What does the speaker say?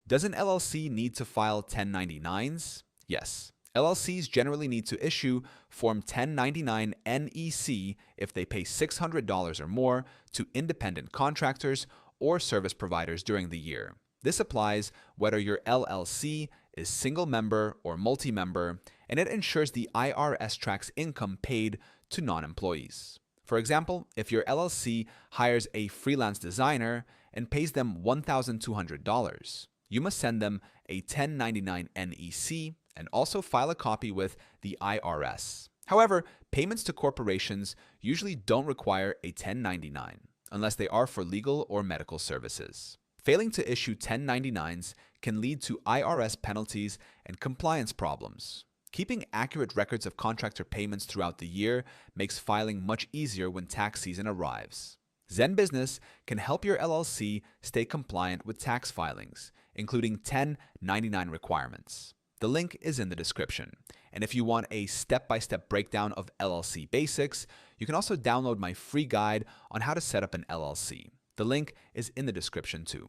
Does an LLC need to file 1099s? Yes. LLCs generally need to issue Form 1099 NEC if they pay $600 or more to independent contractors or service providers during the year. This applies whether your LLC is single member or multi-member, and it ensures the IRS tracks income paid to non-employees. For example, if your LLC hires a freelance designer and pays them $1,200, you must send them a 1099 NEC and also file a copy with the IRS. However, payments to corporations usually don't require a 1099 unless they are for legal or medical services. Failing to issue 1099s can lead to IRS penalties and compliance problems. Keeping accurate records of contractor payments throughout the year makes filing much easier when tax season arrives. Zen Business can help your LLC stay compliant with tax filings, including 1099 requirements. The link is in the description. And if you want a step-by-step breakdown of LLC basics, you can also download my free guide on how to set up an LLC. The link is in the description too.